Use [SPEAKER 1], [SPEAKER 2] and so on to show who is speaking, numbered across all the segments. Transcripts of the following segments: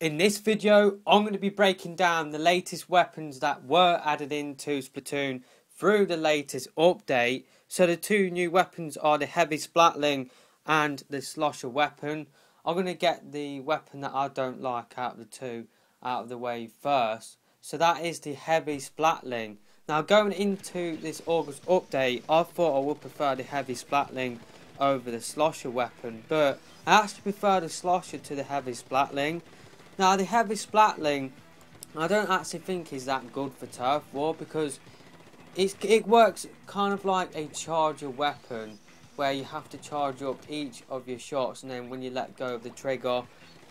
[SPEAKER 1] In this video, I'm going to be breaking down the latest weapons that were added into Splatoon through the latest update. So the two new weapons are the Heavy Splatling and the Slosher weapon. I'm going to get the weapon that I don't like out of the two out of the way first. So that is the Heavy Splatling. Now going into this August update, I thought I would prefer the Heavy Splatling over the Slosher weapon, but I actually prefer the Slosher to the Heavy Splatling. Now the Heavy Splatling, I don't actually think is that good for Turf War because it works kind of like a charger weapon where you have to charge up each of your shots, and then when you let go of the trigger,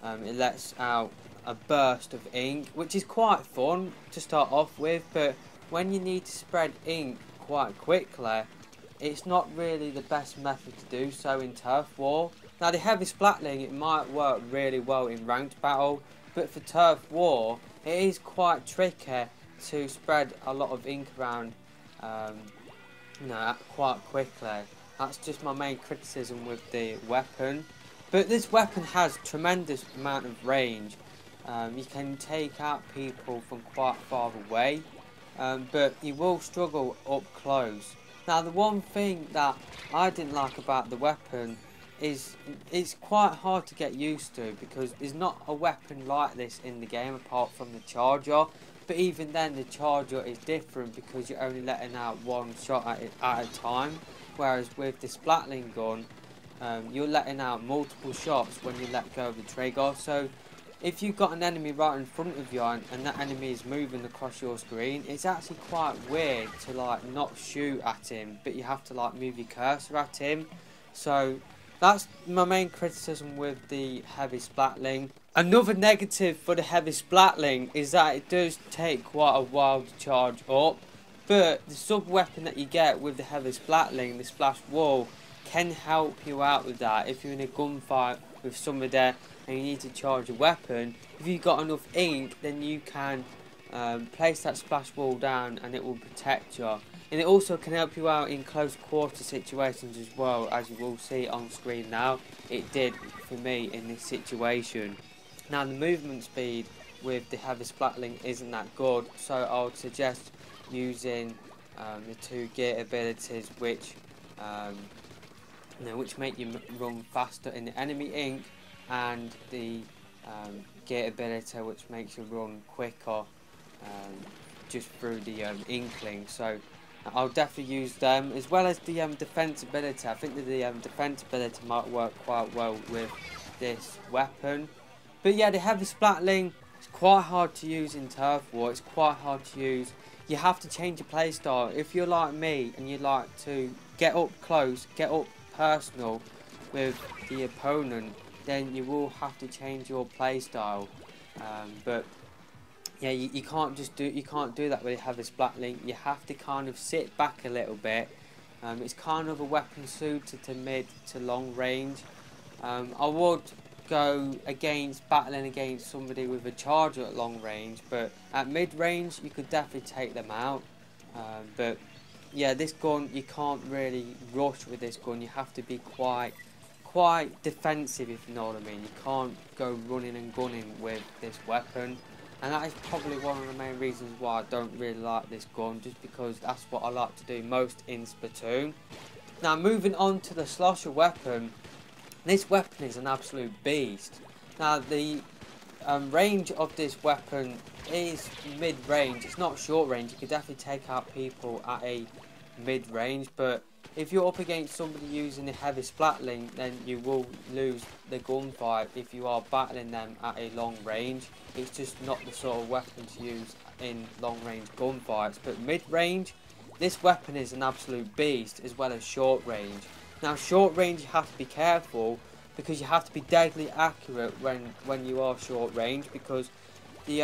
[SPEAKER 1] it lets out a burst of ink, which is quite fun to start off with, but when you need to spread ink quite quickly, it's not really the best method to do so in Turf War. Now the Heavy Splatling, it might work really well in ranked battle, but for Turf War, it is quite tricky to spread a lot of ink around quite quickly. That's just my main criticism with the weapon. But this weapon has tremendous amount of range. You can take out people from quite far away, but you will struggle up close. Now the one thing that I didn't like about the weapon is it's quite hard to get used to because there's not a weapon like this in the game apart from the charger, but even then the charger is different because you're only letting out one shot at a time, whereas with the Splatling gun you're letting out multiple shots when you let go of the trigger. So if you've got an enemy right in front of you and that enemy is moving across your screen, it's actually quite weird to like not shoot at him, but you have to like move your cursor at him. So that's my main criticism with the Heavy Splatling. Another negative for the Heavy Splatling is that it does take quite a while to charge up, but the sub weapon that you get with the Heavy Splatling, the Splash Wall, can help you out with that. If you're in a gunfight with somebody and you need to charge a weapon, if you've got enough ink, then you can place that Splash Wall down and it will protect you. And it also can help you out in close quarter situations as well, as you will see on screen now. It did for me in this situation. Now the movement speed with the Heavy Splatling isn't that good, so I would suggest using the two gear abilities which make you run faster in the enemy ink, and the gear ability which makes you run quicker just through the inkling. So I'll definitely use them, as well as the defense ability. I think that the defense ability might work quite well with this weapon. But yeah, the Heavy Splatling is quite hard to use in Turf War. It's quite hard to use. You have to change your playstyle. If you're like me and you like to get up close, get up personal with the opponent, then you will have to change your playstyle. But yeah, you can't do that with a Heavy Splatling. You have to kind of sit back a little bit. It's kind of a weapon suited to mid to long range. I would go against battling against somebody with a charger at long range, but at mid range you could definitely take them out. But yeah, this gun, you can't really rush with this gun. You have to be quite defensive, if you know what I mean. You can't go running and gunning with this weapon. And that is probably one of the main reasons why I don't really like this gun, just because that's what I like to do most in Splatoon. Now moving on to the Slosher weapon, this weapon is an absolute beast. Now the range of this weapon is mid-range, it's not short range. You could definitely take out people at a mid-range, but if you're up against somebody using the Heavy Splatling, then you will lose the gunfight if you are battling them at a long range. It's just not the sort of weapon to use in long range gunfights. But mid range, this weapon is an absolute beast, as well as short range. Now short range, you have to be careful because you have to be deadly accurate when you are short range, because the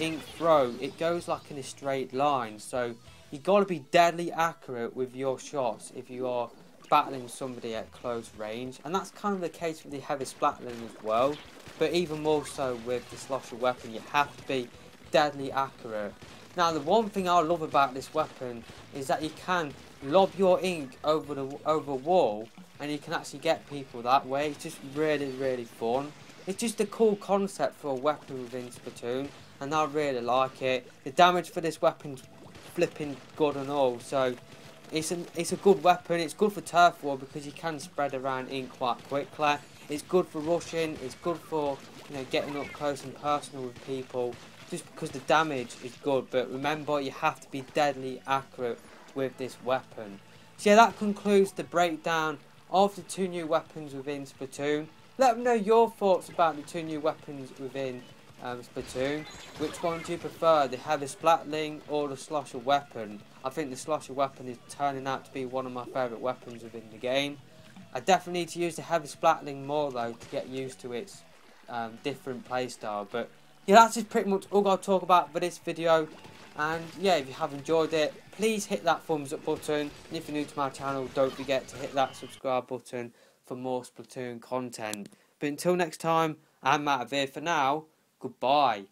[SPEAKER 1] ink throw, it goes like in a straight line. So you got to be deadly accurate with your shots if you are battling somebody at close range, and that's kind of the case with the Heavy Splatling as well, but even more so with the Slosher weapon. You have to be deadly accurate. Now the one thing I love about this weapon is that you can lob your ink over a wall and you can actually get people that way. It's just really fun. it's just a cool concept for a weapon within Splatoon, and I really like it. The damage for this weapon's flipping good and all, so it's a good weapon. It's good for turf war because you can spread around ink quite quickly. It's good for rushing. It's good for, you know, getting up close and personal with people, just because the damage is good. But remember, you have to be deadly accurate with this weapon. So yeah, that concludes the breakdown of the 2 new weapons within Splatoon. Let me know your thoughts about the 2 new weapons within Splatoon. Which one do you prefer, the Heavy Splatling or the Slosher weapon? I think the Slosher weapon is turning out to be one of my favourite weapons within the game. I definitely need to use the Heavy Splatling more though to get used to its different playstyle. But yeah, that's just pretty much all I'll talk about for this video. And yeah, if you have enjoyed it, please hit that thumbs up button. And if you're new to my channel, don't forget to hit that subscribe button for more Splatoon content. But until next time, I'm out of here for now. Goodbye.